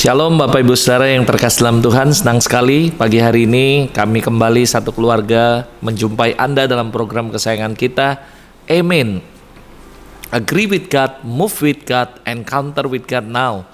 Shalom Bapak Ibu Saudara yang terkasih dalam Tuhan, senang sekali pagi hari ini kami kembali satu keluarga menjumpai Anda dalam program kesayangan kita, Amen. Agree with God, move with God, encounter with God now.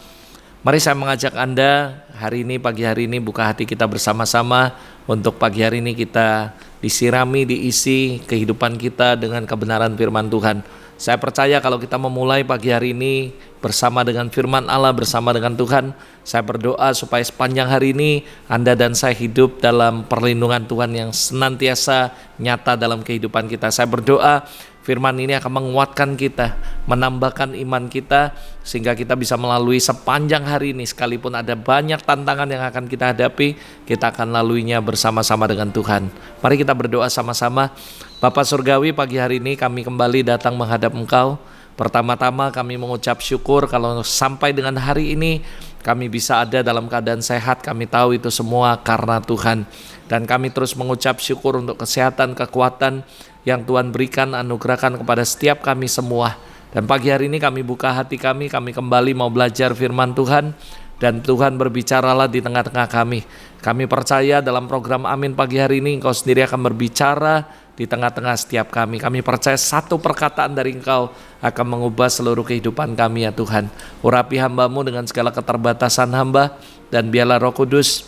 Mari saya mengajak Anda hari ini, pagi hari ini buka hati kita bersama-sama untuk pagi hari ini kita disirami, diisi kehidupan kita dengan kebenaran firman Tuhan. Saya percaya kalau kita memulai pagi hari ini bersama dengan firman Allah, bersama dengan Tuhan, saya berdoa supaya sepanjang hari ini Anda dan saya hidup dalam perlindungan Tuhan yang senantiasa nyata dalam kehidupan kita. Saya berdoa firman ini akan menguatkan kita, menambahkan iman kita, sehingga kita bisa melalui sepanjang hari ini. Sekalipun ada banyak tantangan yang akan kita hadapi, kita akan laluinya bersama-sama dengan Tuhan. Mari kita berdoa sama-sama. Bapa Surgawi, pagi hari ini kami kembali datang menghadap Engkau. Pertama-tama kami mengucap syukur kalau sampai dengan hari ini kami bisa ada dalam keadaan sehat. Kami tahu itu semua karena Tuhan. Dan kami terus mengucap syukur untuk kesehatan, kekuatan yang Tuhan berikan, anugerahkan kepada setiap kami semua. Dan pagi hari ini kami buka hati kami kembali mau belajar firman Tuhan. Dan Tuhan berbicaralah di tengah-tengah kami. Kami percaya dalam program Amin pagi hari ini Engkau sendiri akan berbicara di tengah-tengah setiap kami. Kami percaya satu perkataan dari Engkau akan mengubah seluruh kehidupan kami ya Tuhan. Urapi hamba-Mu dengan segala keterbatasan hamba, dan biarlah Roh Kudus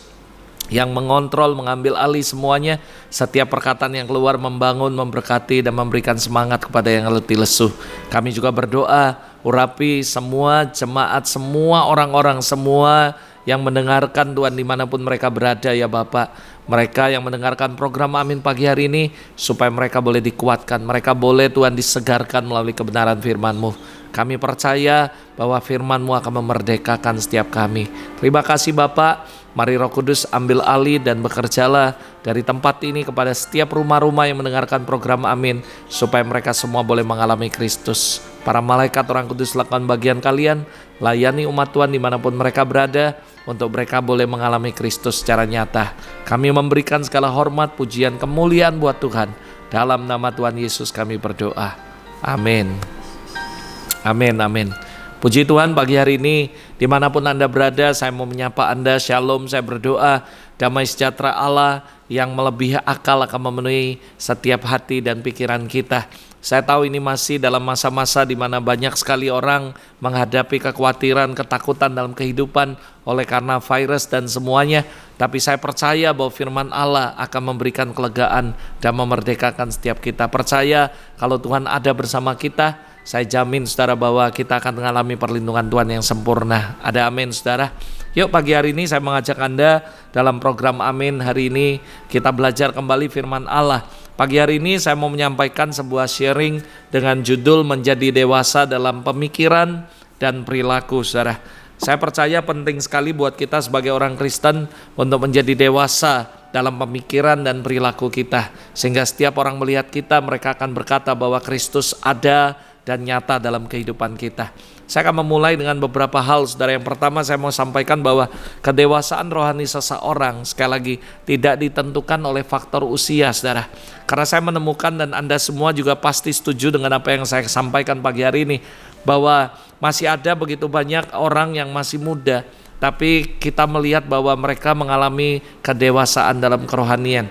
yang mengontrol, mengambil alih semuanya. Setiap perkataan yang keluar membangun, memberkati, dan memberikan semangat kepada yang letih lesu. Kami juga berdoa, urapi semua jemaat, semua orang-orang, semua yang mendengarkan Tuhan dimanapun mereka berada ya Bapak. Mereka yang mendengarkan program Amin pagi hari ini, supaya mereka boleh dikuatkan, mereka boleh Tuhan disegarkan melalui kebenaran firman-Mu. Kami percaya bahwa firman-Mu akan memerdekakan setiap kami. Terima kasih Bapak. Mari Roh Kudus ambil alih dan bekerjalah dari tempat ini kepada setiap rumah-rumah yang mendengarkan program Amin, supaya mereka semua boleh mengalami Kristus. Para malaikat orang kudus lakukan bagian kalian, layani umat Tuhan dimanapun mereka berada, untuk mereka boleh mengalami Kristus secara nyata. Kami memberikan segala hormat, pujian, kemuliaan buat Tuhan. Dalam nama Tuhan Yesus kami berdoa. Amin. Amin, amin. Puji Tuhan, pagi hari ini dimanapun Anda berada, saya mau menyapa Anda. Shalom, saya berdoa damai sejahtera Allah yang melebihi akal akan memenuhi setiap hati dan pikiran kita. Saya tahu ini masih dalam masa-masa di mana banyak sekali orang menghadapi kekhawatiran, ketakutan dalam kehidupan oleh karena virus dan semuanya. Tapi saya percaya bahwa firman Allah akan memberikan kelegaan dan memerdekakan setiap kita. Percaya kalau Tuhan ada bersama kita, saya jamin saudara bahwa kita akan mengalami perlindungan Tuhan yang sempurna. Ada amin saudara. Yuk pagi hari ini saya mengajak Anda dalam program Amin hari ini kita belajar kembali firman Allah. Pagi hari ini saya mau menyampaikan sebuah sharing dengan judul menjadi dewasa dalam pemikiran dan perilaku saudara. Saya percaya penting sekali buat kita sebagai orang Kristen untuk menjadi dewasa dalam pemikiran dan perilaku kita. Sehingga setiap orang melihat kita, mereka akan berkata bahwa Kristus ada dan nyata dalam kehidupan kita. Saya akan memulai dengan beberapa hal saudara. Yang pertama saya mau sampaikan bahwa kedewasaan rohani seseorang sekali lagi tidak ditentukan oleh faktor usia saudara. Karena saya menemukan dan Anda semua juga pasti setuju dengan apa yang saya sampaikan pagi hari ini, bahwa masih ada begitu banyak orang yang masih muda, tapi kita melihat bahwa mereka mengalami kedewasaan dalam kerohanian.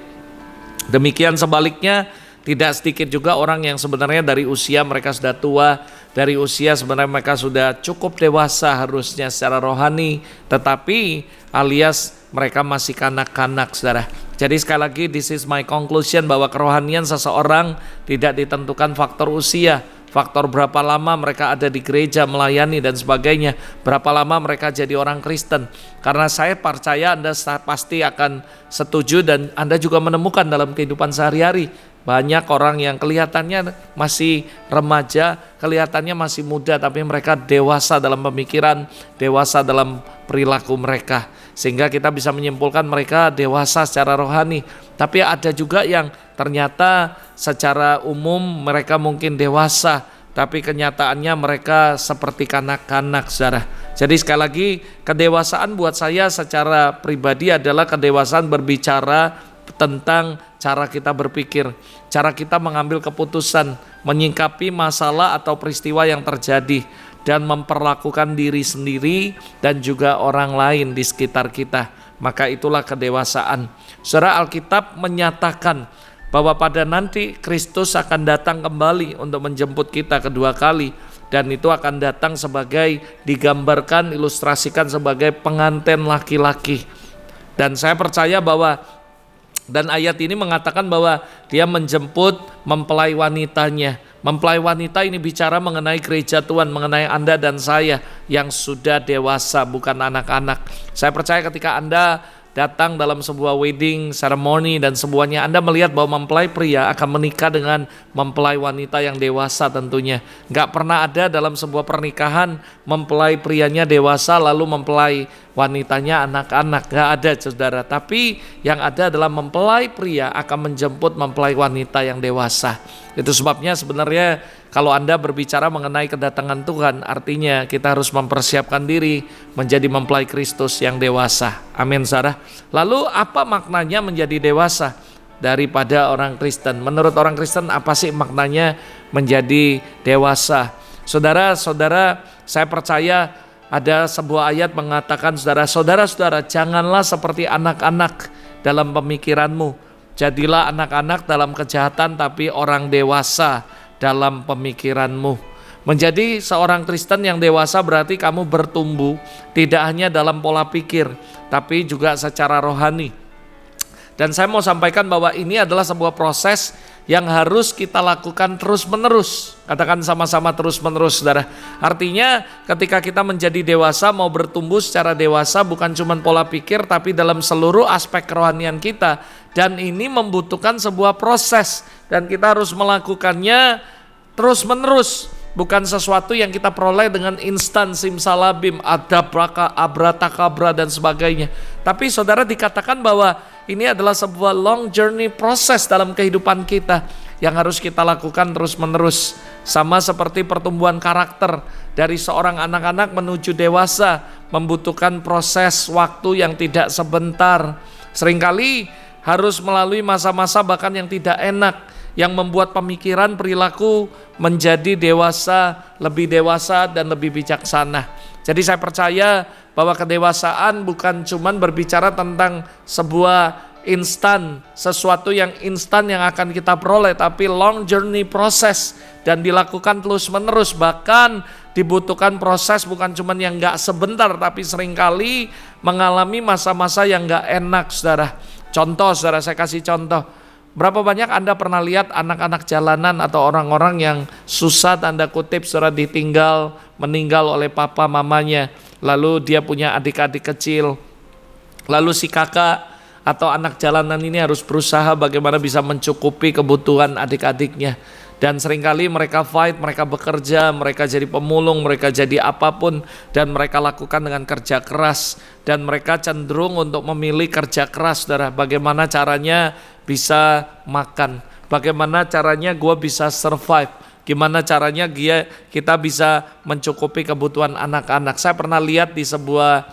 Demikian sebaliknya, tidak sedikit juga orang yang sebenarnya dari usia mereka sudah tua, dari usia sebenarnya mereka sudah cukup dewasa harusnya secara rohani, tetapi alias mereka masih kanak-kanak saudara. Jadi sekali lagi, this is my conclusion, bahwa kerohanian seseorang tidak ditentukan faktor usia, faktor berapa lama mereka ada di gereja melayani dan sebagainya, berapa lama mereka jadi orang Kristen. Karena saya percaya Anda pasti akan setuju dan Anda juga menemukan dalam kehidupan sehari-hari banyak orang yang kelihatannya masih remaja, kelihatannya masih muda, tapi mereka dewasa dalam pemikiran, dewasa dalam perilaku mereka. Sehingga kita bisa menyimpulkan mereka dewasa secara rohani. Tapi ada juga yang ternyata secara umum mereka mungkin dewasa, tapi kenyataannya mereka seperti kanak-kanak saudara. Jadi sekali lagi, kedewasaan buat saya secara pribadi adalah kedewasaan berbicara tentang cara kita berpikir, cara kita mengambil keputusan, menyingkapi masalah atau peristiwa yang terjadi. dan memperlakukan diri sendiri dan juga orang lain di sekitar kita. Maka itulah kedewasaan. Saudara, Alkitab menyatakan bahwa pada nanti Kristus akan datang kembali untuk menjemput kita kedua kali, dan itu akan datang sebagai, digambarkan, ilustrasikan sebagai pengantin laki-laki. Dan saya percaya bahwa, dan ayat ini mengatakan bahwa dia menjemput mempelai wanitanya. Mempelai wanita ini bicara mengenai gereja Tuhan, mengenai Anda dan saya yang sudah dewasa, bukan anak-anak. Saya percaya ketika Anda datang dalam sebuah wedding ceremony dan semuanya, Anda melihat bahwa mempelai pria akan menikah dengan mempelai wanita yang dewasa tentunya. Nggak pernah ada dalam sebuah pernikahan mempelai prianya dewasa lalu mempelai wanitanya anak-anak. Nggak ada, saudara. Tapi yang ada adalah mempelai pria akan menjemput mempelai wanita yang dewasa. Itu sebabnya sebenarnya kalau Anda berbicara mengenai kedatangan Tuhan, artinya kita harus mempersiapkan diri menjadi mempelai Kristus yang dewasa. Amin, saudara. Lalu apa maknanya menjadi dewasa daripada orang Kristen? Menurut orang Kristen apa sih maknanya menjadi dewasa? Saudara-saudara, saya percaya ada sebuah ayat mengatakan, saudara-saudara, janganlah seperti anak-anak dalam pemikiranmu. Jadilah anak-anak dalam kejahatan, tapi orang dewasa dalam pemikiranmu. Menjadi seorang Kristen yang dewasa berarti kamu bertumbuh tidak hanya dalam pola pikir, tapi juga secara rohani. Dan saya mau sampaikan bahwa ini adalah sebuah proses yang harus kita lakukan terus-menerus. Katakan sama-sama terus-menerus, saudara. Artinya ketika kita menjadi dewasa, mau bertumbuh secara dewasa bukan cuma pola pikir, tapi dalam seluruh aspek kerohanian kita. Dan ini membutuhkan sebuah proses, dan kita harus melakukannya terus-menerus. Bukan sesuatu yang kita peroleh dengan instan, simsalabim, abratakabra dan sebagainya. Tapi saudara, dikatakan bahwa ini adalah sebuah long journey proses dalam kehidupan kita yang harus kita lakukan terus-menerus. Sama seperti pertumbuhan karakter dari seorang anak-anak menuju dewasa membutuhkan proses waktu yang tidak sebentar. Seringkali harus melalui masa-masa bahkan yang tidak enak, yang membuat pemikiran, perilaku menjadi dewasa, lebih dewasa dan lebih bijaksana. Jadi saya percaya bahwa kedewasaan bukan cuman berbicara tentang sebuah instan, sesuatu yang instan yang akan kita peroleh, tapi long journey proses dan dilakukan terus menerus. Bahkan dibutuhkan proses bukan cuman yang gak sebentar, tapi seringkali mengalami masa-masa yang gak enak, saudara. Contoh, saudara, saya kasih contoh. Berapa banyak Anda pernah lihat anak-anak jalanan atau orang-orang yang susah tanda kutip, saudara, ditinggal, meninggal oleh papa mamanya. Lalu dia punya adik-adik kecil. Lalu si kakak atau anak jalanan ini harus berusaha bagaimana bisa mencukupi kebutuhan adik-adiknya. Dan seringkali mereka fight, mereka bekerja, mereka jadi pemulung, mereka jadi apapun, dan mereka lakukan dengan kerja keras. Dan mereka cenderung untuk memilih kerja keras, saudara. Bagaimana caranya bisa makan, bagaimana caranya gue bisa survive, gimana caranya kita bisa mencukupi kebutuhan anak-anak. Saya pernah lihat di sebuah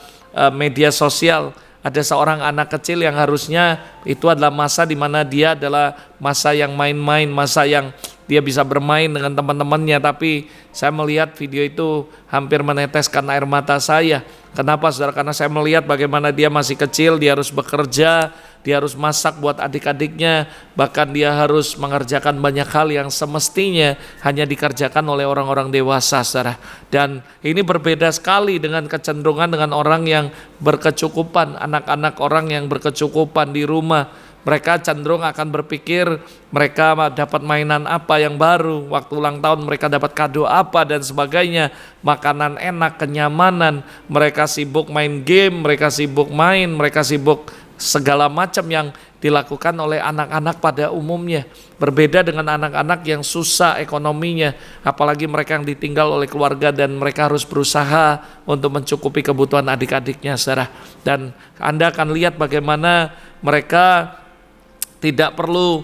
media sosial, ada seorang anak kecil yang harusnya itu adalah masa di mana dia adalah masa yang main-main, masa yang dia bisa bermain dengan teman-temannya, tapi saya melihat video itu hampir meneteskan air mata saya. Kenapa, saudara? Karena saya melihat bagaimana dia masih kecil, dia harus bekerja, dia harus masak buat adik-adiknya, bahkan dia harus mengerjakan banyak hal yang semestinya hanya dikerjakan oleh orang-orang dewasa, saudara. Dan ini berbeda sekali dengan kecenderungan dengan orang yang berkecukupan, anak-anak orang yang berkecukupan di rumah. Mereka cenderung akan berpikir mereka dapat mainan apa yang baru, waktu ulang tahun mereka dapat kado apa dan sebagainya, makanan enak, kenyamanan, mereka sibuk main game, mereka sibuk segala macam yang dilakukan oleh anak-anak pada umumnya. Berbeda dengan anak-anak yang susah ekonominya, apalagi mereka yang ditinggal oleh keluarga dan mereka harus berusaha untuk mencukupi kebutuhan adik-adiknya, saudara. Dan Anda akan lihat bagaimana mereka tidak perlu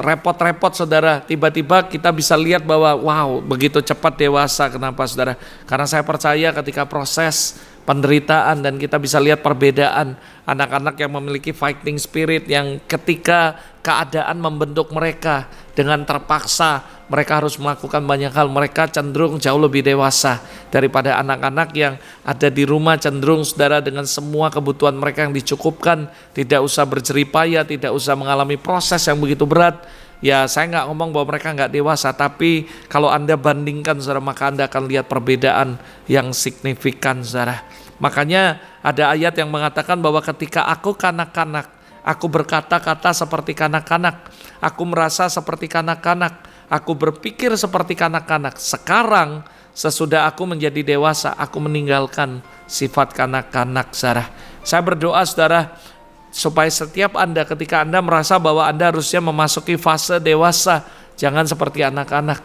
repot-repot, saudara. Tiba-tiba kita bisa lihat bahwa wow, begitu cepat dewasa. Kenapa, saudara? Karena saya percaya ketika proses penderitaan dan kita bisa lihat perbedaan anak-anak yang memiliki fighting spirit, yang ketika keadaan membentuk mereka, dengan terpaksa mereka harus melakukan banyak hal. Mereka cenderung jauh lebih dewasa daripada anak-anak yang ada di rumah, cenderung saudara dengan semua kebutuhan mereka yang dicukupkan, tidak usah berjeripaya, tidak usah mengalami proses yang begitu berat. Ya, saya nggak ngomong bahwa mereka nggak dewasa, tapi kalau Anda bandingkan saudara, maka Anda akan lihat perbedaan yang signifikan saudara. Makanya ada ayat yang mengatakan bahwa ketika aku kanak-kanak, aku berkata-kata seperti kanak-kanak, aku merasa seperti kanak-kanak, aku berpikir seperti kanak-kanak. Sekarang sesudah aku menjadi dewasa, aku meninggalkan sifat kanak-kanak saudara. Saya berdoa saudara, supaya setiap Anda ketika Anda merasa bahwa Anda harusnya memasuki fase dewasa, jangan seperti anak-anak.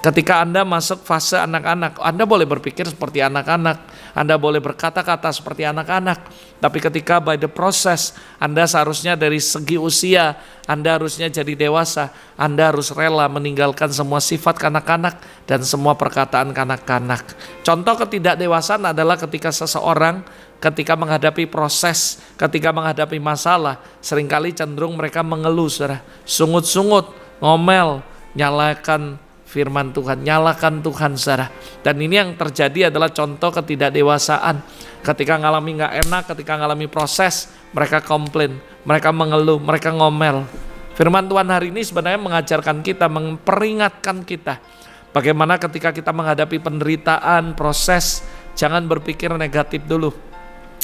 Ketika Anda masuk fase anak-anak, Anda boleh berpikir seperti anak-anak, Anda boleh berkata-kata seperti anak-anak, tapi ketika by the process, Anda seharusnya dari segi usia, Anda harusnya jadi dewasa, Anda harus rela meninggalkan semua sifat kanak-kanak dan semua perkataan kanak-kanak. Contoh ketidakdewasaan adalah ketika seseorang ketika menghadapi proses, ketika menghadapi masalah, seringkali cenderung mereka mengeluh, saudara, sungut-sungut, ngomel, nyalakan firman Tuhan, nyalakan Tuhan saudara. Dan ini yang terjadi adalah contoh ketidakdewasaan. Ketika ngalami gak enak, ketika ngalami proses, mereka komplain, mereka mengeluh, mereka ngomel. Firman Tuhan hari ini sebenarnya mengajarkan kita, memperingatkan kita, bagaimana ketika kita menghadapi penderitaan, proses, jangan berpikir negatif dulu.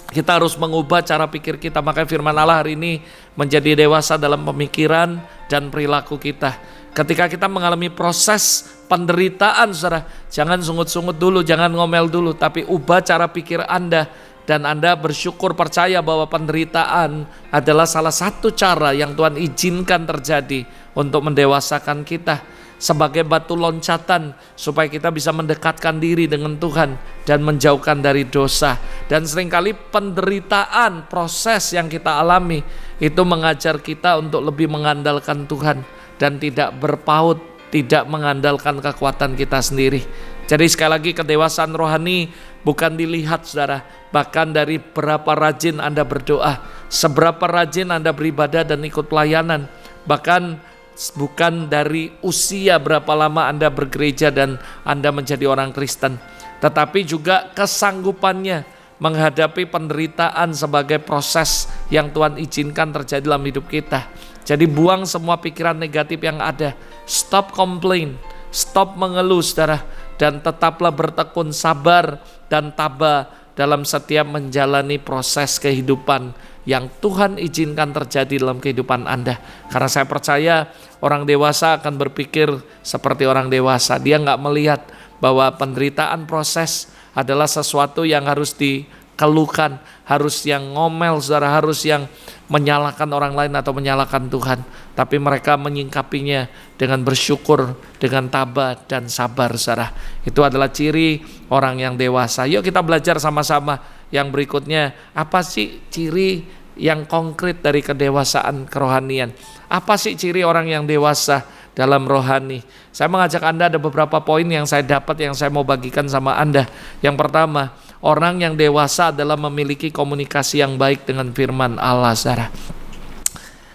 Kita harus mengubah cara pikir kita. Makanya firman Allah hari ini menjadi dewasa dalam pemikiran dan perilaku kita. Ketika kita mengalami proses penderitaan, saudara, jangan sungut-sungut dulu, jangan ngomel dulu, tapi ubah cara pikir Anda. Dan Anda bersyukur, percaya bahwa penderitaan adalah salah satu cara yang Tuhan izinkan terjadi untuk mendewasakan kita, sebagai batu loncatan supaya kita bisa mendekatkan diri dengan Tuhan dan menjauhkan dari dosa. Dan seringkali penderitaan, proses yang kita alami itu mengajar kita untuk lebih mengandalkan Tuhan dan tidak berpaut, tidak mengandalkan kekuatan kita sendiri. Jadi sekali lagi, kedewasaan rohani bukan dilihat saudara, bahkan dari berapa rajin Anda berdoa, seberapa rajin Anda beribadah dan ikut pelayanan, bahkan bukan dari usia berapa lama Anda bergereja dan Anda menjadi orang Kristen, tetapi juga kesanggupannya menghadapi penderitaan sebagai proses yang Tuhan izinkan terjadi dalam hidup kita. Jadi buang semua pikiran negatif yang ada, stop complain, stop mengeluh saudara, dan tetaplah bertekun sabar dan tabah dalam setiap menjalani proses kehidupan yang Tuhan izinkan terjadi dalam kehidupan Anda. Karena saya percaya orang dewasa akan berpikir seperti orang dewasa. Dia nggak melihat bahwa penderitaan proses adalah sesuatu yang harus dikeluhkan, harus yang ngomel saudara, harus yang menyalahkan orang lain atau menyalahkan Tuhan. Tapi mereka menyingkapinya dengan bersyukur, dengan tabah dan sabar saudara. Itu adalah ciri orang yang dewasa. Yuk kita belajar sama-sama yang berikutnya. Apa sih ciri yang konkret dari kedewasaan kerohanian? Apa sih ciri orang yang dewasa dalam rohani? Saya mengajak Anda, ada beberapa poin yang saya dapat, yang saya mau bagikan sama Anda. Yang pertama, orang yang dewasa adalah memiliki komunikasi yang baik dengan firman Allah saudara.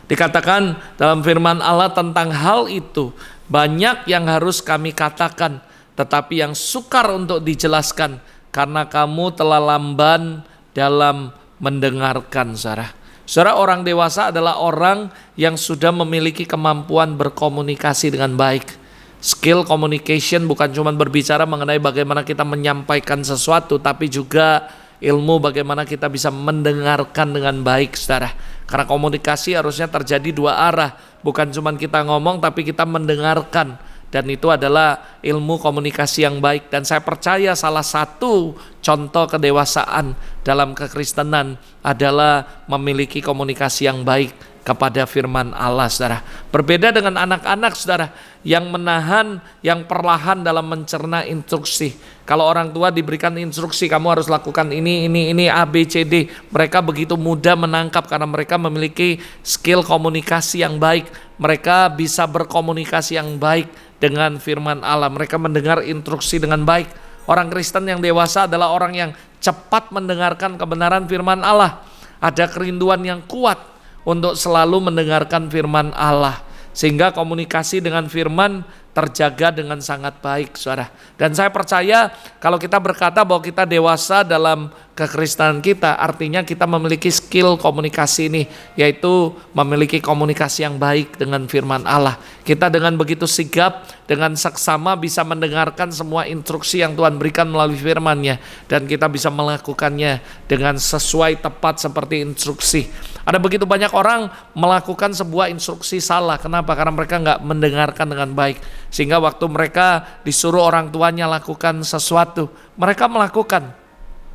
Dikatakan dalam firman Allah tentang hal itu, banyak yang harus kami katakan, tetapi yang sukar untuk dijelaskan, karena kamu telah lamban dalam mendengarkan saudara. Saudara, orang dewasa adalah orang yang sudah memiliki kemampuan berkomunikasi dengan baik. Skill communication bukan cuma berbicara mengenai bagaimana kita menyampaikan sesuatu, tapi juga ilmu bagaimana kita bisa mendengarkan dengan baik saudara. Karena komunikasi harusnya terjadi dua arah, bukan cuma kita ngomong tapi kita mendengarkan. Dan itu adalah ilmu komunikasi yang baik. Dan saya percaya salah satu contoh kedewasaan dalam kekristenan adalah memiliki komunikasi yang baik kepada firman Allah saudara. Berbeda dengan anak-anak saudara, yang menahan, yang perlahan dalam mencerna instruksi. Kalau orang tua diberikan instruksi, kamu harus lakukan ini, A, B, C, D. Mereka begitu mudah menangkap karena mereka memiliki skill komunikasi yang baik. Mereka bisa berkomunikasi yang baik dengan firman Allah. Mereka mendengar instruksi dengan baik. Orang Kristen yang dewasa adalah orang yang cepat mendengarkan kebenaran firman Allah. Ada kerinduan yang kuat untuk selalu mendengarkan firman Allah. sehingga komunikasi dengan firman terjaga dengan sangat baik, saudara. Dan saya percaya kalau kita berkata bahwa kita dewasa dalam kekristenan kita, artinya kita memiliki skill komunikasi ini, yaitu memiliki komunikasi yang baik dengan firman Allah. Kita dengan begitu sigap, dengan seksama bisa mendengarkan semua instruksi yang Tuhan berikan melalui firman-Nya, dan kita bisa melakukannya dengan sesuai tepat seperti instruksi. Ada begitu banyak orang melakukan sebuah instruksi salah. Kenapa? Karena mereka nggak mendengarkan dengan baik. Sehingga waktu mereka disuruh orang tuanya lakukan sesuatu, mereka melakukan.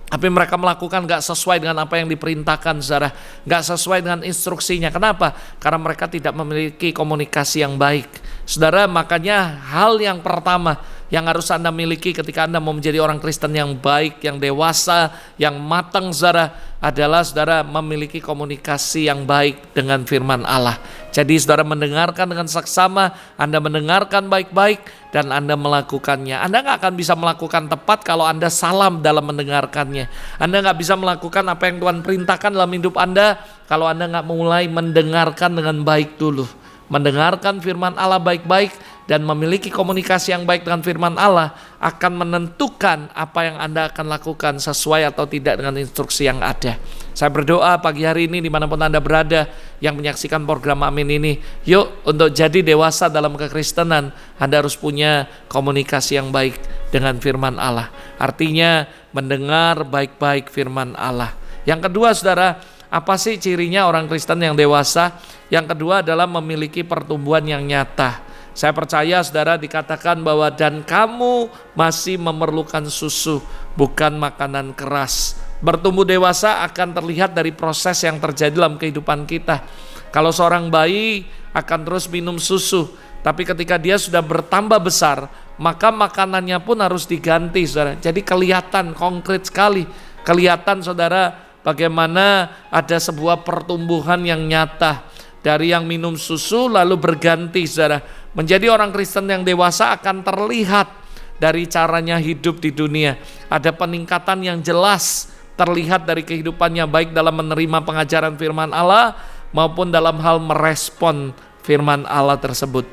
Tapi mereka melakukan gak sesuai dengan apa yang diperintahkan, saudara. Gak sesuai dengan instruksinya. Kenapa? Karena mereka tidak memiliki komunikasi yang baik. Saudara, makanya hal yang pertama yang harus Anda miliki ketika Anda mau menjadi orang Kristen yang baik, yang dewasa, yang matang, saudara, adalah saudara memiliki komunikasi yang baik dengan firman Allah. Jadi saudara mendengarkan dengan saksama, Anda mendengarkan baik-baik, dan Anda melakukannya. Anda gak akan bisa melakukan tepat kalau Anda salam dalam mendengarkannya. Anda gak bisa melakukan apa yang Tuhan perintahkan dalam hidup Anda kalau Anda gak mulai mendengarkan dengan baik dulu. Mendengarkan firman Allah baik-baik dan memiliki komunikasi yang baik dengan firman Allah akan menentukan apa yang Anda akan lakukan sesuai atau tidak dengan instruksi yang ada. Saya berdoa pagi hari ini dimanapun Anda berada yang menyaksikan program Amin ini, yuk untuk jadi dewasa dalam kekristenan, Anda harus punya komunikasi yang baik dengan firman Allah. Artinya mendengar baik-baik firman Allah. Yang kedua, saudara, apa sih cirinya orang Kristen yang dewasa? Yang kedua adalah memiliki pertumbuhan yang nyata. Saya percaya saudara dikatakan bahwa dan kamu masih memerlukan susu, bukan makanan keras. Bertumbuh dewasa akan terlihat dari proses yang terjadi dalam kehidupan kita. Kalau seorang bayi akan terus minum susu, tapi ketika dia sudah bertambah besar, maka makanannya pun harus diganti, saudara. Jadi kelihatan konkret sekali, kelihatan saudara bagaimana ada sebuah pertumbuhan yang nyata. Dari yang minum susu lalu berganti, saudara, menjadi orang Kristen yang dewasa akan terlihat dari caranya hidup di dunia. Ada peningkatan yang jelas terlihat dari kehidupannya, baik dalam menerima pengajaran firman Allah maupun dalam hal merespon firman Allah tersebut.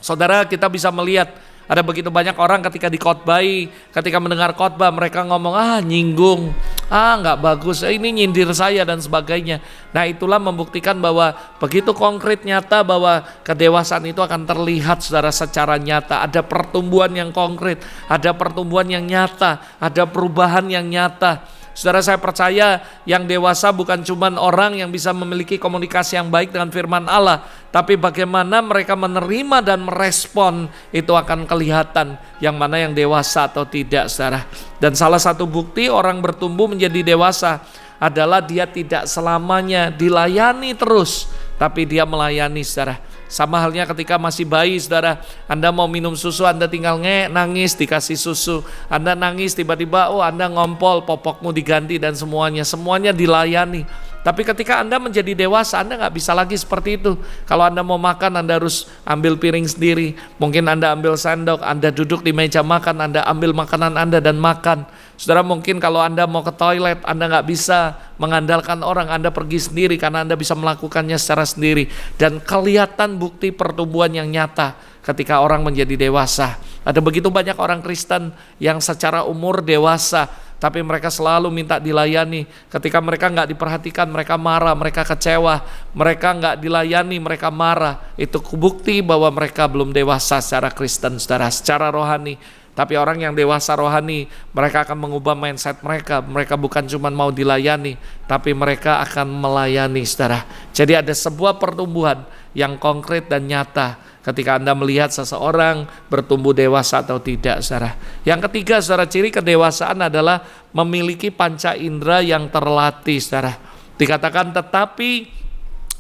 Saudara, kita bisa melihat ada begitu banyak orang ketika dikhotbahi, ketika mendengar khotbah mereka ngomong nyinggung, nggak bagus, ini nyindir saya dan sebagainya. Nah, itulah membuktikan bahwa begitu konkret nyata bahwa kedewasaan itu akan terlihat saudara secara nyata. Ada pertumbuhan yang konkret, ada pertumbuhan yang nyata, ada perubahan yang nyata. Saudara, saya percaya yang dewasa bukan cuma orang yang bisa memiliki komunikasi yang baik dengan firman Allah, tapi bagaimana mereka menerima dan merespon itu akan kelihatan yang mana yang dewasa atau tidak, saudara. Dan salah satu bukti orang bertumbuh menjadi dewasa adalah dia tidak selamanya dilayani terus, tapi dia melayani, saudara. Sama halnya ketika masih bayi, saudara, Anda mau minum susu, Anda tinggal nangis dikasih susu. Anda nangis tiba-tiba, Anda ngompol, popokmu diganti dan semuanya dilayani. Tapi ketika Anda menjadi dewasa, Anda nggak bisa lagi seperti itu. Kalau Anda mau makan, Anda harus ambil piring sendiri. Mungkin Anda ambil sendok, Anda duduk di meja makan, Anda ambil makanan Anda dan makan. Saudara, mungkin kalau Anda mau ke toilet, Anda nggak bisa mengandalkan orang, Anda pergi sendiri karena Anda bisa melakukannya secara sendiri. Dan kelihatan bukti pertumbuhan yang nyata ketika orang menjadi dewasa. Ada begitu banyak orang Kristen yang secara umur dewasa, tapi mereka selalu minta dilayani. Ketika mereka nggak diperhatikan, mereka marah, mereka kecewa. Mereka nggak dilayani, mereka marah. Itu bukti bahwa mereka belum dewasa secara Kristen, saudara, secara rohani. Tapi orang yang dewasa rohani, mereka akan mengubah mindset mereka. Mereka bukan cuma mau dilayani, tapi mereka akan melayani, saudara. Jadi ada sebuah pertumbuhan yang konkret dan nyata ketika Anda melihat seseorang bertumbuh dewasa atau tidak, saudara. Yang ketiga, saudara, ciri kedewasaan adalah memiliki panca indera yang terlatih, saudara. Dikatakan tetapi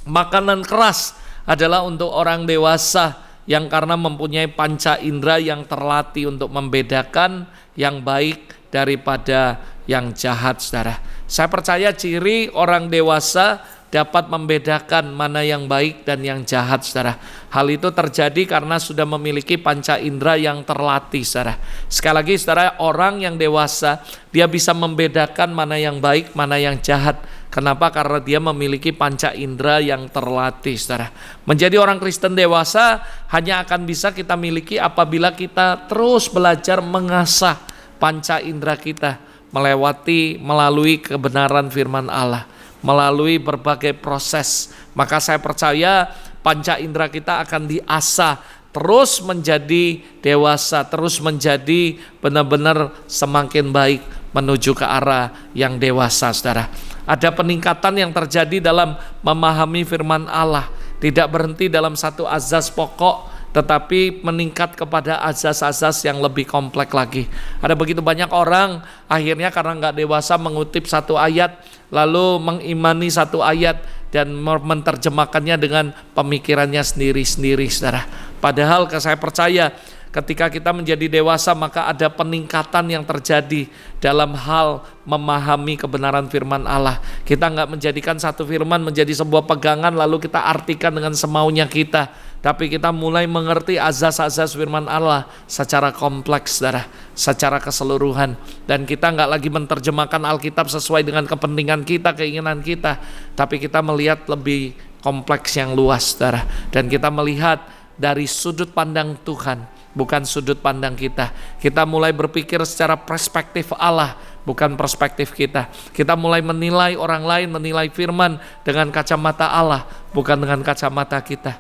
makanan keras adalah untuk orang dewasa yang karena mempunyai panca indera yang terlatih untuk membedakan yang baik daripada yang jahat, saudara. Saya percaya ciri orang dewasa dapat membedakan mana yang baik dan yang jahat, saudara. Hal itu terjadi karena sudah memiliki panca indera yang terlatih, saudara. Sekali lagi, saudara, orang yang dewasa dia bisa membedakan mana yang baik, mana yang jahat. Kenapa? Karena dia memiliki panca indera yang terlatih, saudara. Menjadi orang Kristen dewasa hanya akan bisa kita miliki apabila kita terus belajar mengasah panca indera kita, melalui kebenaran firman Allah, melalui berbagai proses. Maka saya percaya panca indera kita akan diasah terus menjadi dewasa, terus menjadi benar-benar semakin baik menuju ke arah yang dewasa, saudara. Ada peningkatan yang terjadi dalam memahami firman Allah, tidak berhenti dalam satu azas pokok, tetapi meningkat kepada azas-azas yang lebih kompleks lagi. Ada begitu banyak orang akhirnya karena nggak dewasa mengutip satu ayat, lalu mengimani satu ayat dan menerjemahkannya dengan pemikirannya sendiri-sendiri, saudara. Padahal saya percaya ketika kita menjadi dewasa maka ada peningkatan yang terjadi dalam hal memahami kebenaran firman Allah. Kita nggak menjadikan satu firman menjadi sebuah pegangan lalu kita artikan dengan semaunya kita, tapi kita mulai mengerti azas-azas firman Allah secara kompleks, saudara, secara keseluruhan. Dan kita nggak lagi menerjemahkan Alkitab sesuai dengan kepentingan kita, keinginan kita, tapi kita melihat lebih kompleks yang luas, saudara. Dan kita melihat dari sudut pandang Tuhan, bukan sudut pandang kita. Kita mulai berpikir secara perspektif Allah, bukan perspektif kita. Kita mulai menilai orang lain, menilai firman dengan kacamata Allah, bukan dengan kacamata kita.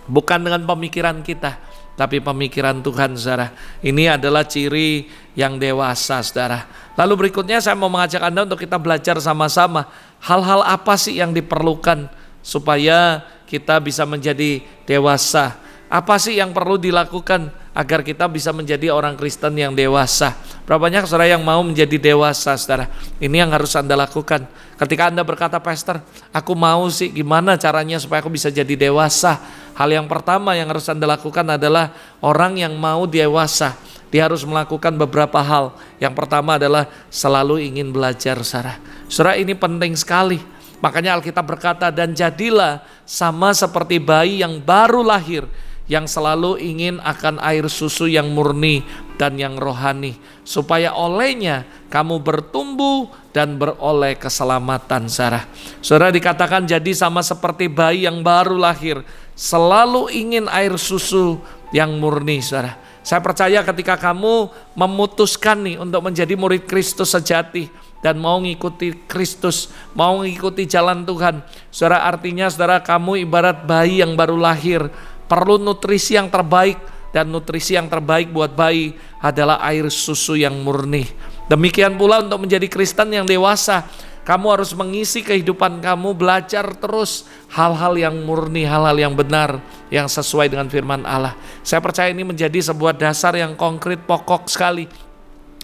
Bukan dengan pemikiran kita, tapi pemikiran Tuhan, saudara. Ini adalah ciri yang dewasa, saudara. Lalu berikutnya saya mau mengajak Anda untuk kita belajar sama-sama hal-hal apa sih yang diperlukan supaya kita bisa menjadi dewasa. Apa sih yang perlu dilakukan agar kita bisa menjadi orang Kristen yang dewasa? Berapa banyak saudara yang mau menjadi dewasa, saudara? Ini yang harus Anda lakukan. Ketika Anda berkata, Pastor, aku mau sih, gimana caranya supaya aku bisa jadi dewasa? Hal yang pertama yang harus Anda lakukan adalah orang yang mau dewasa, dia harus melakukan beberapa hal. Yang pertama adalah selalu ingin belajar, saudara. Saudara, ini penting sekali. Makanya Alkitab berkata, dan jadilah sama seperti bayi yang baru lahir, yang selalu ingin akan air susu yang murni dan yang rohani, supaya olehnya kamu bertumbuh dan beroleh keselamatan, saudara. Saudara, dikatakan jadi sama seperti bayi yang baru lahir, selalu ingin air susu yang murni, saudara. Saya percaya ketika kamu memutuskan nih untuk menjadi murid Kristus sejati dan mau mengikuti Kristus, mau mengikuti jalan Tuhan, saudara, artinya saudara, kamu ibarat bayi yang baru lahir, perlu nutrisi yang terbaik, dan nutrisi yang terbaik buat bayi adalah air susu yang murni. Demikian pula untuk menjadi Kristen yang dewasa, kamu harus mengisi kehidupan kamu belajar terus hal-hal yang murni, hal-hal yang benar, yang sesuai dengan firman Allah. Saya percaya ini menjadi sebuah dasar yang konkret, pokok sekali.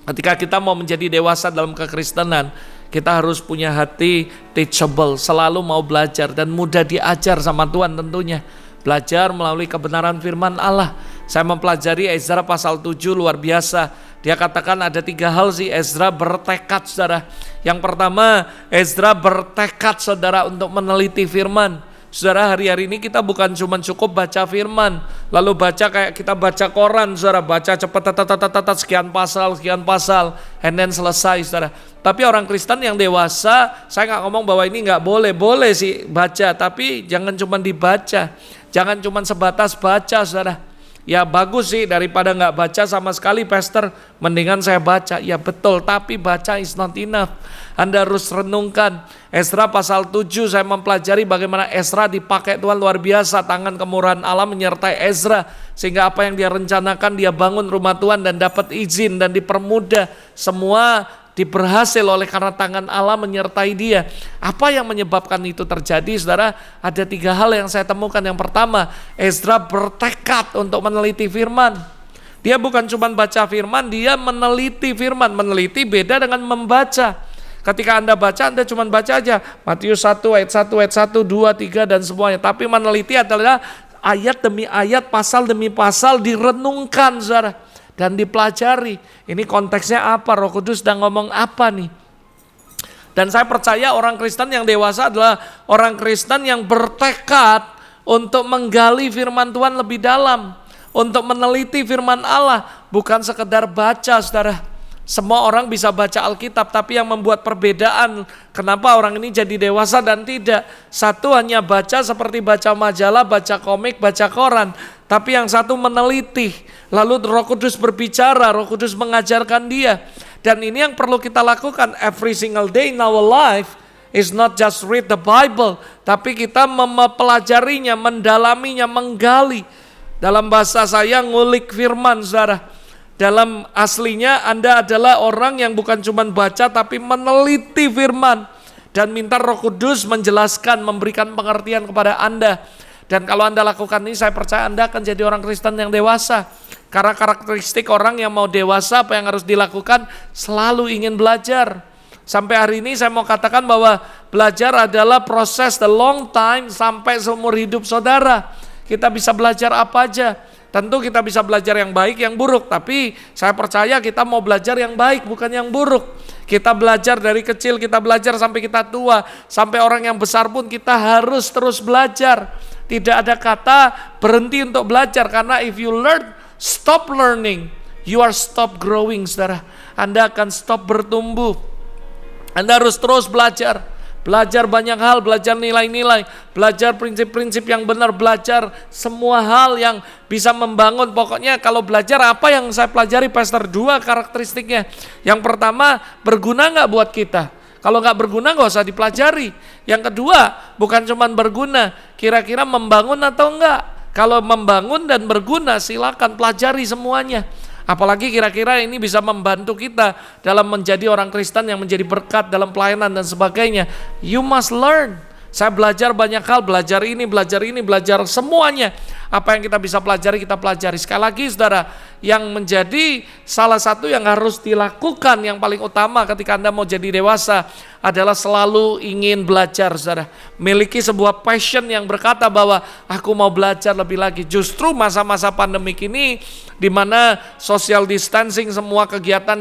Ketika kita mau menjadi dewasa dalam kekristenan, kita harus punya hati teachable, selalu mau belajar dan mudah diajar sama Tuhan tentunya. Belajar melalui kebenaran firman Allah. Saya mempelajari Ezra pasal 7, luar biasa. Dia katakan ada 3 hal sih Ezra bertekad, saudara. Yang pertama, Ezra bertekad, saudara, untuk meneliti firman. Saudara, hari-hari ini kita bukan cuma cukup baca firman, lalu baca kayak kita baca koran, saudara, baca cepat sekian pasal, and then selesai, saudara. Tapi orang Kristen yang dewasa, saya nggak ngomong bahwa ini nggak boleh sih baca, tapi jangan cuma dibaca, jangan cuma sebatas baca, saudara. Ya bagus sih daripada nggak baca sama sekali, Pastor, mendingan saya baca. Ya betul, tapi baca is not enough. Anda harus renungkan. Ezra pasal 7 saya mempelajari bagaimana Ezra dipakai Tuhan luar biasa. Tangan kemurahan Allah menyertai Ezra, sehingga apa yang dia rencanakan, dia bangun rumah Tuhan dan dapat izin dan dipermudah. Semua diberhasil oleh karena tangan Allah menyertai dia. Apa yang menyebabkan itu terjadi, saudara? Ada 3 hal yang saya temukan. Yang pertama, Ezra bertekad untuk meneliti firman. Dia bukan cuma baca firman, dia meneliti firman. Meneliti beda dengan membaca. Ketika Anda baca, Anda cuma baca aja Matius 1 ayat 1 ayat 1, 2, 3 dan semuanya. Tapi meneliti adalah ayat demi ayat, pasal demi pasal direnungkan, saudara, dan dipelajari. Ini konteksnya apa? Roh Kudus sedang ngomong apa nih? Dan saya percaya orang Kristen yang dewasa adalah orang Kristen yang bertekad untuk menggali firman Tuhan lebih dalam, untuk meneliti firman Allah, bukan sekedar baca, saudara. Semua orang bisa baca Alkitab, tapi yang membuat perbedaan kenapa orang ini jadi dewasa dan tidak. Satu hanya baca seperti baca majalah, baca komik, baca koran. Tapi yang satu meneliti, lalu Roh Kudus berbicara, Roh Kudus mengajarkan dia. Dan ini yang perlu kita lakukan every single day in our life. Is not just read the Bible, tapi kita mempelajarinya, mendalaminya, menggali. Dalam bahasa saya ngulik firman, saudara. Dalam aslinya Anda adalah orang yang bukan cuma baca tapi meneliti firman dan minta Roh Kudus menjelaskan, memberikan pengertian kepada Anda. Dan kalau Anda lakukan ini, saya percaya Anda akan jadi orang Kristen yang dewasa. Karena karakteristik orang yang mau dewasa, apa yang harus dilakukan? Selalu ingin belajar. Sampai hari ini saya mau katakan bahwa belajar adalah proses the long time sampai seumur hidup saudara. Kita bisa belajar apa aja. Tentu kita bisa belajar yang baik, yang buruk. Tapi saya percaya kita mau belajar yang baik, bukan yang buruk. Kita belajar dari kecil, kita belajar sampai kita tua. Sampai orang yang besar pun kita harus terus belajar. Tidak ada kata berhenti untuk belajar. Karena if you learn, stop learning, you are stop growing, saudara. Anda akan stop bertumbuh. Anda harus terus belajar. Belajar banyak hal, belajar nilai-nilai, belajar prinsip-prinsip yang benar, belajar semua hal yang bisa membangun. Pokoknya kalau belajar apa yang saya pelajari, Pastor, 2 karakteristiknya. Yang pertama, berguna nggak buat kita? Kalau nggak berguna nggak usah dipelajari. Yang kedua, bukan cuma berguna, kira-kira membangun atau enggak. Kalau membangun dan berguna, silakan pelajari semuanya. Apalagi kira-kira ini bisa membantu kita dalam menjadi orang Kristen yang menjadi berkat dalam pelayanan dan sebagainya. You must learn. Saya belajar banyak hal, belajar ini, belajar semuanya. Apa yang kita bisa pelajari, kita pelajari. Sekali lagi saudara, yang menjadi salah satu yang harus dilakukan yang paling utama ketika Anda mau jadi dewasa adalah selalu ingin belajar, saudara. Miliki sebuah passion yang berkata bahwa aku mau belajar lebih lagi. Justru masa-masa pandemik ini di mana social distancing, semua kegiatan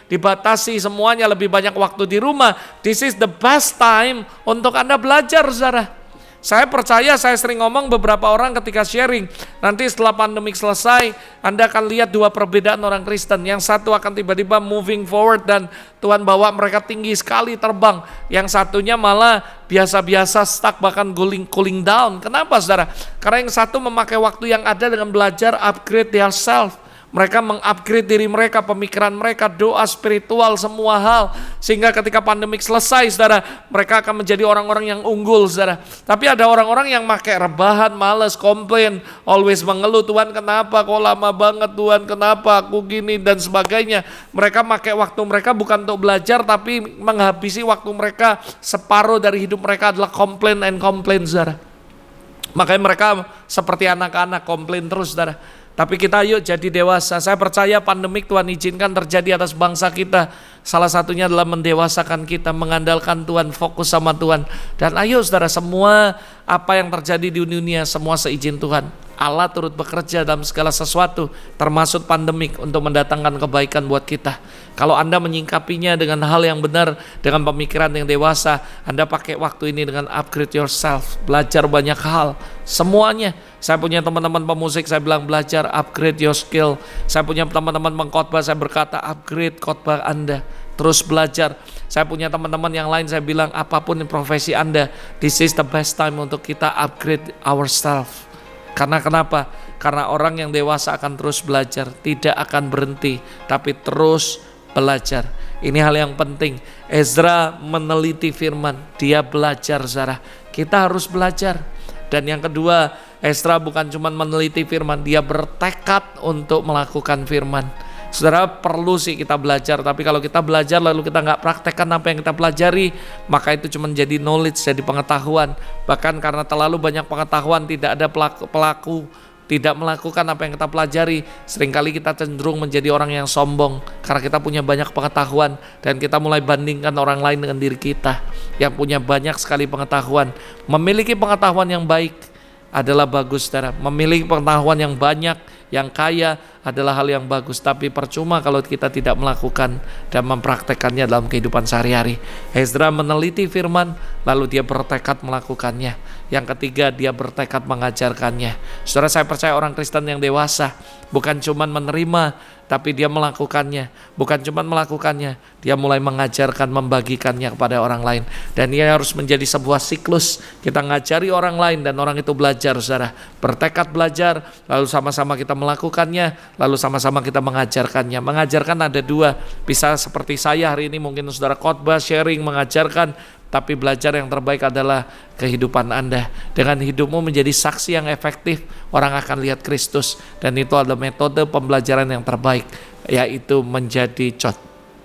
dibatasi, semuanya lebih banyak waktu di rumah. This is the best time untuk Anda belajar, saudara. Saya percaya, saya sering ngomong beberapa orang ketika sharing, nanti setelah pandemik selesai, Anda akan lihat 2 perbedaan orang Kristen. Yang satu akan tiba-tiba moving forward dan Tuhan bawa mereka tinggi sekali terbang. Yang satunya malah biasa-biasa stuck, bahkan cooling down. Kenapa, saudara? Karena yang satu memakai waktu yang ada dengan belajar upgrade yourself. Mereka mengupgrade diri mereka, pemikiran mereka, doa spiritual, semua hal. Sehingga ketika pandemik selesai, saudara, mereka akan menjadi orang-orang yang unggul, saudara. Tapi ada orang-orang yang pakai rebahan, malas, komplain, always mengeluh, Tuhan kenapa kok lama banget, Tuhan kenapa aku gini, dan sebagainya. Mereka pakai waktu mereka bukan untuk belajar, tapi menghabisi waktu mereka, separuh dari hidup mereka adalah komplain, saudara. Makanya mereka seperti anak-anak, komplain terus, saudara. Tapi kita yuk jadi dewasa. Saya percaya pandemik Tuhan izinkan terjadi atas bangsa kita. Salah satunya adalah mendewasakan kita, mengandalkan Tuhan, fokus sama Tuhan. Dan ayo saudara, semua apa yang terjadi di dunia, semua seizin Tuhan. Allah turut bekerja dalam segala sesuatu, termasuk pandemik, untuk mendatangkan kebaikan buat kita. Kalau Anda menyingkapinya dengan hal yang benar, dengan pemikiran yang dewasa, Anda pakai waktu ini dengan upgrade yourself, belajar banyak hal, semuanya. Saya punya teman-teman pemusik, saya bilang belajar, upgrade your skill. Saya punya teman-teman pengkhotbah, saya berkata upgrade khotbah Anda, terus belajar. Saya punya teman-teman yang lain, saya bilang apapun profesi Anda, this is the best time untuk kita upgrade ourselves. Karena kenapa? Karena orang yang dewasa akan terus belajar, tidak akan berhenti, tapi terus belajar. Ini hal yang penting. Ezra meneliti firman, dia belajar, saudara. Kita harus belajar. Dan yang kedua, Ezra bukan cuma meneliti firman, dia bertekad untuk melakukan firman. Saudara, perlu sih kita belajar, tapi kalau kita belajar lalu kita nggak praktekkan apa yang kita pelajari, maka itu cuma jadi knowledge, jadi pengetahuan. Bahkan karena terlalu banyak pengetahuan, tidak ada pelaku tidak melakukan apa yang kita pelajari, seringkali kita cenderung menjadi orang yang sombong karena kita punya banyak pengetahuan dan kita mulai bandingkan orang lain dengan diri kita yang punya banyak sekali pengetahuan. Memiliki pengetahuan yang baik adalah bagus, saudara. Memiliki pengetahuan yang banyak, yang kaya adalah hal yang bagus, tapi percuma kalau kita tidak melakukan dan mempraktekannya dalam kehidupan sehari-hari. Ezra meneliti firman, lalu dia bertekad melakukannya. Yang ketiga, dia bertekad mengajarkannya. Saudara, saya percaya orang Kristen yang dewasa bukan cuma menerima, tapi dia melakukannya. Bukan cuma melakukannya, dia mulai mengajarkan, membagikannya kepada orang lain. Dan ia harus menjadi sebuah siklus. Kita ngajari orang lain dan orang itu belajar, saudara. Bertekad belajar, lalu sama-sama kita melakukannya, lalu sama-sama kita mengajarkannya. Mengajarkan ada dua, bisa seperti saya hari ini mungkin saudara khotbah, sharing, mengajarkan. Tapi belajar yang terbaik adalah kehidupan Anda. Dengan hidupmu menjadi saksi yang efektif, orang akan lihat Kristus. Dan itu adalah metode pembelajaran yang terbaik, yaitu menjadi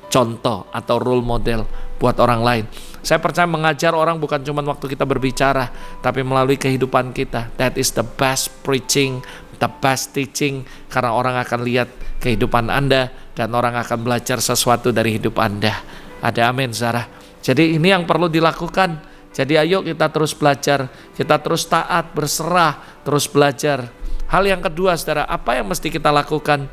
contoh atau role model buat orang lain. Saya percaya mengajar orang bukan cuma waktu kita berbicara, tapi melalui kehidupan kita. That is the best preaching, the best teaching. Karena orang akan lihat kehidupan Anda, dan orang akan belajar sesuatu dari hidup Anda. Ada amin, saudara. Jadi ini yang perlu dilakukan. Jadi ayo kita terus belajar, kita terus taat, berserah, terus belajar. Hal yang kedua, saudara, apa yang mesti kita lakukan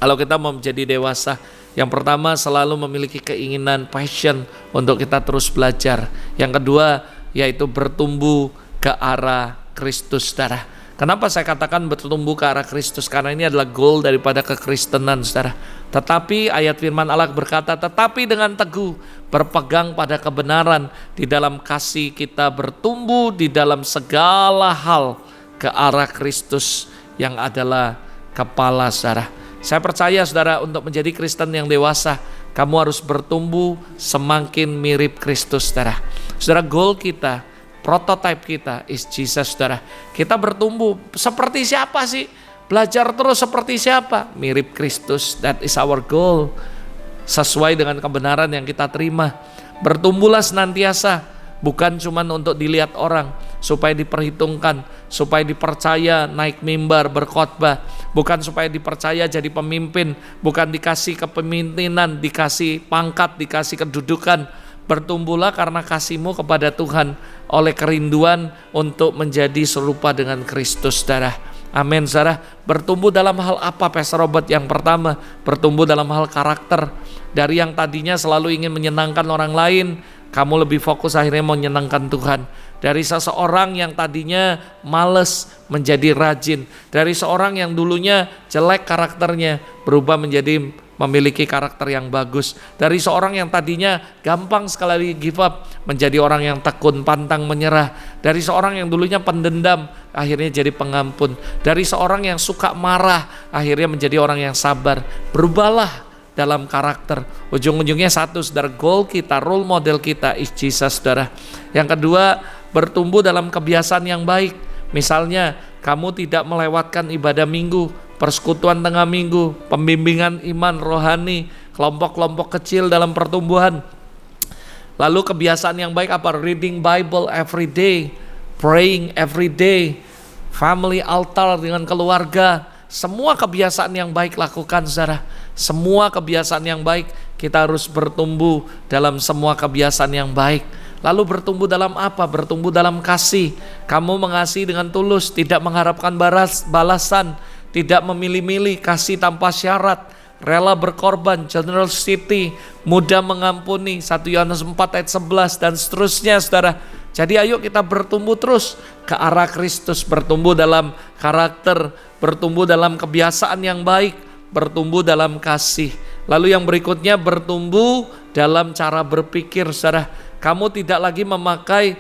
kalau kita mau menjadi dewasa? Yang pertama, selalu memiliki keinginan, passion untuk kita terus belajar. Yang kedua, yaitu bertumbuh ke arah Kristus, saudara. Kenapa saya katakan bertumbuh ke arah Kristus? Karena ini adalah goal daripada kekristenan, saudara. Tetapi ayat firman Allah berkata, tetapi dengan teguh berpegang pada kebenaran, di dalam kasih kita bertumbuh di dalam segala hal ke arah Kristus yang adalah kepala, saudara. Saya percaya, saudara, untuk menjadi Kristen yang dewasa, kamu harus bertumbuh semakin mirip Kristus, saudara. Saudara, goal kita, prototype kita is Jesus, saudara. Kita bertumbuh seperti siapa sih? Belajar terus seperti siapa? Mirip Kristus. That is our goal. Sesuai dengan kebenaran yang kita terima. Bertumbuhlah senantiasa, bukan cuma untuk dilihat orang, supaya diperhitungkan, supaya dipercaya naik mimbar berkhotbah, bukan supaya dipercaya jadi pemimpin, bukan dikasih kepemimpinan, dikasih pangkat, dikasih kedudukan. Bertumbuhlah karena kasihmu kepada Tuhan, oleh kerinduan untuk menjadi serupa dengan Kristus, saudara. Amin, saudara. Bertumbuh dalam hal apa, Pastor Robert? Yang pertama, bertumbuh dalam hal karakter. Dari yang tadinya selalu ingin menyenangkan orang lain, kamu lebih fokus akhirnya menyenangkan Tuhan. Dari seseorang yang tadinya males menjadi rajin. Dari seorang yang dulunya jelek karakternya, berubah menjadi memiliki karakter yang bagus. Dari seorang yang tadinya gampang sekali give up, menjadi orang yang tekun, pantang menyerah. Dari seorang yang dulunya pendendam, akhirnya jadi pengampun. Dari seorang yang suka marah, akhirnya menjadi orang yang sabar. Berubahlah dalam karakter. Ujung-ujungnya satu, saudara, goal kita, role model kita is Jesus, saudara. Yang kedua, bertumbuh dalam kebiasaan yang baik. Misalnya, kamu tidak melewatkan ibadah minggu, persekutuan tengah minggu, pembimbingan iman rohani, kelompok-kelompok kecil dalam pertumbuhan. Lalu kebiasaan yang baik apa? Reading Bible every day, praying every day, family altar dengan keluarga. Semua kebiasaan yang baik lakukan, saudara. Semua kebiasaan yang baik, kita harus bertumbuh dalam semua kebiasaan yang baik. Lalu bertumbuh dalam apa? Bertumbuh dalam kasih. Kamu mengasihi dengan tulus, tidak mengharapkan balasan, tidak memilih-milih, kasih tanpa syarat, rela berkorban, generosity, mudah mengampuni, 1 Yohanes 4 ayat 11 dan seterusnya, saudara. Jadi ayo kita bertumbuh terus ke arah Kristus, bertumbuh dalam karakter, bertumbuh dalam kebiasaan yang baik, bertumbuh dalam kasih. Lalu yang berikutnya, bertumbuh dalam cara berpikir, saudara. Kamu tidak lagi memakai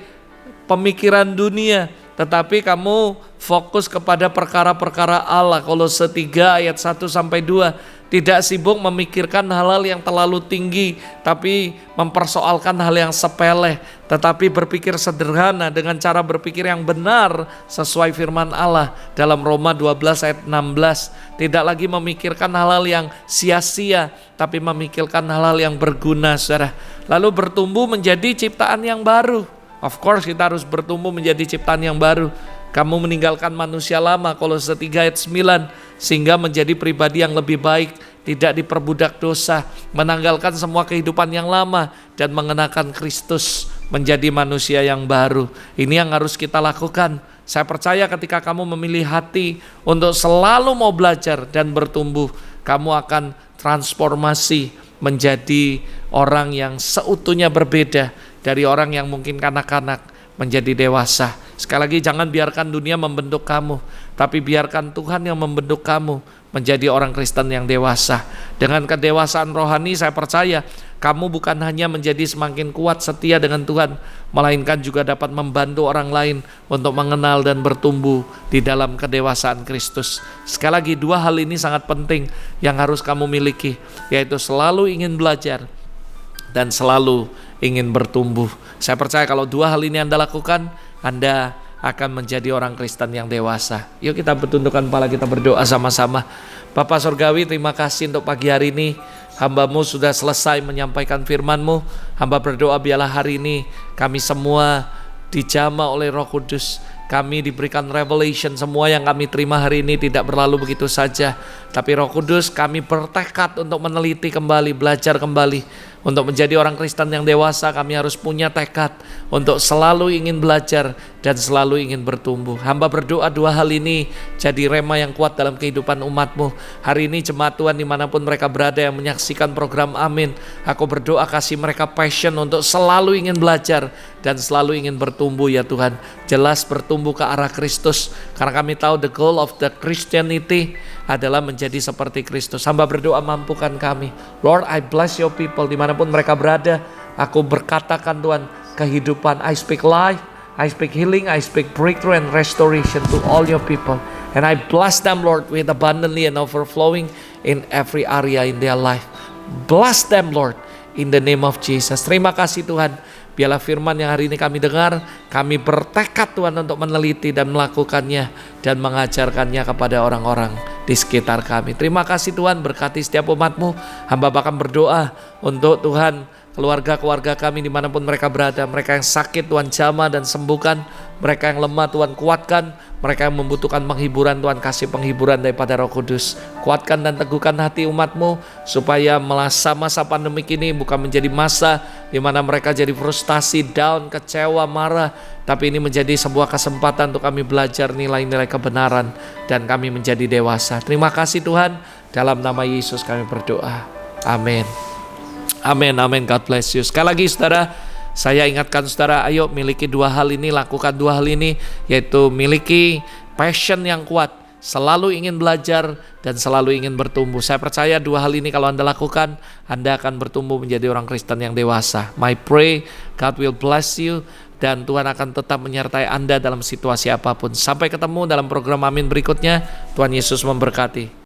pemikiran dunia, tetapi kamu fokus kepada perkara-perkara Allah. Kolose 3 ayat 1-2. Tidak sibuk memikirkan hal-hal yang terlalu tinggi, tapi mempersoalkan hal yang sepele, tetapi berpikir sederhana dengan cara berpikir yang benar sesuai firman Allah dalam Roma 12 ayat 16. Tidak lagi memikirkan hal-hal yang sia-sia, tapi memikirkan hal-hal yang berguna, saudara. Lalu bertumbuh menjadi ciptaan yang baru. Of course kita harus bertumbuh menjadi ciptaan yang baru. Kamu meninggalkan manusia lama, Kolose 3 ayat 9, sehingga menjadi pribadi yang lebih baik, tidak diperbudak dosa, menanggalkan semua kehidupan yang lama dan mengenakan Kristus, menjadi manusia yang baru. Ini yang harus kita lakukan. Saya percaya ketika kamu memilih hati untuk selalu mau belajar dan bertumbuh, kamu akan transformasi menjadi orang yang seutuhnya berbeda dari orang yang mungkin kanak-kanak menjadi dewasa. Sekali lagi, jangan biarkan dunia membentuk kamu, tapi biarkan Tuhan yang membentuk kamu menjadi orang Kristen yang dewasa. Dengan kedewasaan rohani, saya percaya kamu bukan hanya menjadi semakin kuat setia dengan Tuhan, melainkan juga dapat membantu orang lain untuk mengenal dan bertumbuh di dalam kedewasaan Kristus. Sekali lagi, dua hal ini sangat penting yang harus kamu miliki, yaitu selalu ingin belajar dan selalu ingin bertumbuh. Saya percaya kalau dua hal ini Anda lakukan, Anda akan menjadi orang Kristen yang dewasa. Yuk kita bertundukkan kepala, kita berdoa sama-sama. Bapa Surgawi, terima kasih untuk pagi hari ini. Hamba-Mu sudah selesai menyampaikan firman-Mu. Hamba berdoa biarlah hari ini kami semua dijamah oleh Roh Kudus. Kami diberikan revelation, semua yang kami terima hari ini tidak berlalu begitu saja. Tapi Roh Kudus, kami bertekad untuk meneliti kembali, belajar kembali. Untuk menjadi orang Kristen yang dewasa, kami harus punya tekad untuk selalu ingin belajar dan selalu ingin bertumbuh. Hamba berdoa dua hal ini jadi rema yang kuat dalam kehidupan umat-Mu. Hari ini jemaat Tuhan dimanapun mereka berada yang menyaksikan program Amin, aku berdoa kasih mereka passion untuk selalu ingin belajar dan selalu ingin bertumbuh ya Tuhan. Jelas bertumbuh ke arah Kristus, karena kami tahu the goal of the Christianity adalah menjadi seperti Kristus. Hamba berdoa mampukan kami. Lord, I bless your people dimanapun mereka berada. Aku berkatakan Tuhan kehidupan. I speak life, I speak healing, I speak breakthrough and restoration to all your people. And I bless them, Lord, with abundantly and overflowing in every area in their life. Bless them, Lord, in the name of Jesus. Terima kasih Tuhan. Biarlah firman yang hari ini kami dengar, kami bertekad Tuhan untuk meneliti dan melakukannya dan mengajarkannya kepada orang-orang di sekitar kami. Terima kasih Tuhan, berkati setiap umat-Mu. Hamba bahkan berdoa untuk Tuhan keluarga-keluarga kami dimanapun mereka berada. Mereka yang sakit Tuhan jamah dan sembuhkan, mereka yang lemah Tuhan kuatkan, mereka yang membutuhkan penghiburan Tuhan kasih penghiburan daripada Roh Kudus. Kuatkan dan teguhkan hati umat-Mu supaya masa pandemi ini bukan menjadi masa di mana mereka jadi frustasi, down, kecewa, marah, tapi ini menjadi sebuah kesempatan untuk kami belajar nilai-nilai kebenaran dan kami menjadi dewasa. Terima kasih Tuhan, dalam nama Yesus kami berdoa. Amin. Amin, amin. God bless you. Sekali lagi saudara, saya ingatkan saudara, ayo miliki dua hal ini, lakukan dua hal ini, yaitu miliki passion yang kuat, selalu ingin belajar dan selalu ingin bertumbuh. Saya percaya dua hal ini kalau Anda lakukan, Anda akan bertumbuh menjadi orang Kristen yang dewasa. I pray God will bless you dan Tuhan akan tetap menyertai Anda dalam situasi apapun. Sampai ketemu dalam program Amin berikutnya. Tuhan Yesus memberkati.